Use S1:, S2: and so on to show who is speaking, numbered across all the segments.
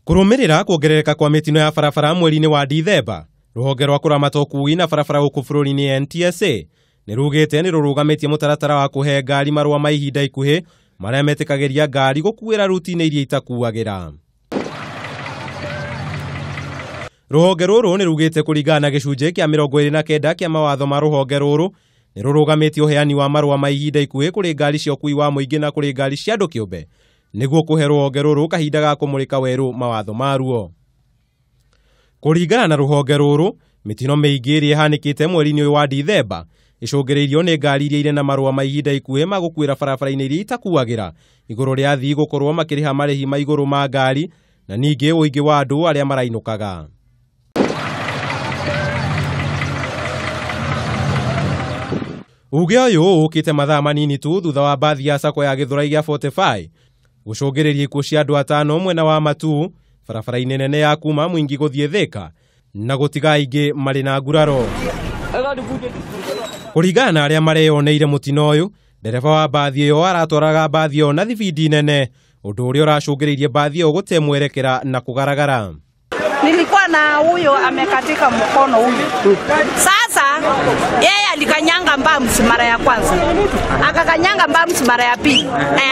S1: Kurumirira kuongerereka kwa mitino ya barabara mweri-ini wa Dithemba, ruhonge rwa kuramata ukuui na barabara guku bururi-ini NTSA nirugite nirurugamitie mutaratara wa kuhe ngari marua ma ihinda ikuhi maria metikagiria ngari gukuira ruti-ini iria itakuagira. Ruhonge ruru nirugite kuringana na gicunje kia 29 kia mawatho ma ruhonge ruru nirurugamitie uheani wa marua ma ihinda ikuhi kuri ngari cia ukui wa muingi na kuri ngari cia andu kiumbe niguo kuhe ruhonge ruru kahinda ga kumurika weru mawatho maruo. Kuringana na ruhonge ruru, mitino miingi iria ihanikite mweri-ini wa Dithemba icungireirio ni ngari iria ire na marua ma ihinda ikuhi ma gukuira barabara-ini iria itakuagira iguru ria athii gukorwo makiriha marihi ma iguru ma ngari na ningi uingi wa andu aria marainukaga. Uge uyu ukite mathaa manini tu thutha wa bathi ya sako ya Githurai ya 45 gucungiriria ikuũ cia andu 5 mwena wa Matuu barabara-ini nene ya kuma muingi guthie Thika na gutiga ingi mari na nguraro. Kuringana na aria mareyoneire mutino uyu, ndereba wa bathi iyo aratwaraga bathi iyo na thibidi nene, undu uria uracungiriirie bathi iyo gute mwerekera na kugaragara.
S2: Nilikuwa na huyo amekatika mkono huyu. Sasa yeye alikanyanga mbamsi mara ya kwanza. Akakanyanga mbamsi mara ya pili.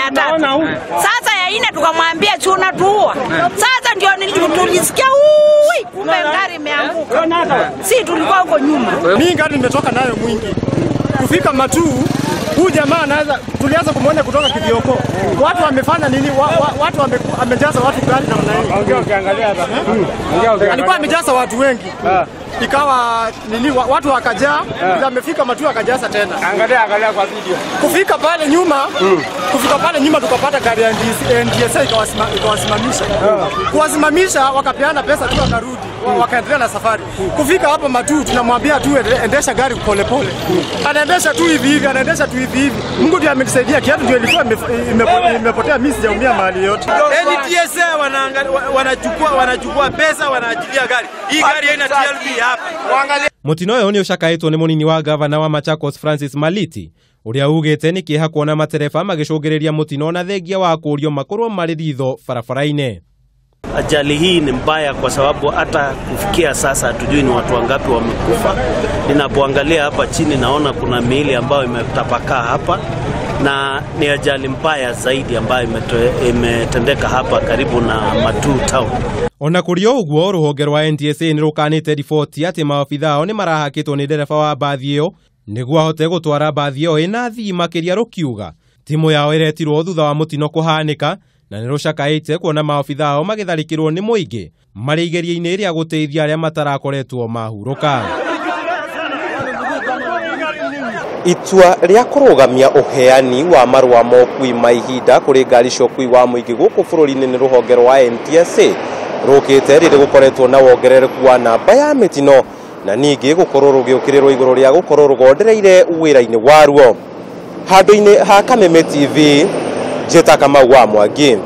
S2: Ya tatu. Sasa ya ine tukamwambia chuna tuua. Sasa ndio tulisikia kumbe ngari imeanguka. Si tulikuwa huko nyuma.
S3: Mimi ngari nimetoka nayo mwingi. Kufika Matuu, huyu jamaa anaanza tulianza kumuona kutoka Kericho. Watu wamefanya nini? Watu wamejaza watu gari na mnaenda. Ongea ukiangalia hapa. Alikuwa amejaza watu wengi. Ikawa nini watu wakajaa, amefika Matuu akajaza tena. Angalia kwa video. Kufika pale nyuma tukapata gari ya NTSA ikawasimamisha. Kuwasimamisha wakapeana pesa tu wakarudi. Wakaendelea na safari. Kufika hapa Matuu tunamwambia tu endesha gari polepole. Anaendesha tu hivi, anaendesha tu hivi. Mungu ndiye amenisaidia, kiatu ndio ilikuwa imepotea, mimi sijaumia mahali yote.
S4: NTSA wanachukua pesa wanaachilia gari. Hii gari haina TLB hapa.
S1: Mutino uyu ni ucakaitwo ni munini wa gavana wa Machakos Francis Maliti uria ugite ni kiha kuona matereba magicungiriria mutino na thengia wa kurio makorwo mari ritho barabara-ini.
S5: Ajali hii ni mbaya kwa sababu hata kufikia sasa hatujui ni watu wangapi wamekufa. Ninapoangalia hapa chini naona kuna miili ambayo imetapakaa hapa na ni ajali mbaya zaidi ambayo imetendeka hapa karibu na Matuu town.
S1: Ona kurio uguo ruhonge rwa NTSA ni rukanite ripoti ati maofitha ao ni marahakitwo ni ndereba wa bathi iyo niguo ahote gutwara bathi iyo ina athii makiria rukiuga timu yao iretirwo thutha wa mutino kuhanika na ni rucakaite kuona maofitha ao magitharikirwo ni muingi mari igeria-ini iria guteithia aria matarakoretwo mahuruka. Itua ria kurugamia uheani wa marua ma ukui ma ihinda kuri ngari cia ukui wa muingi guku bururi-ini ni ruhonge rwa NTSA rukite riri gukoretwo na wongerereku wa namba ya mitino na ningi gukorwo rugiukirirwo iguru ria gukorwo rugondereire wira-ini waruo. Handu-ini ha Kameme TV, njeta Kamau wa Mwangi.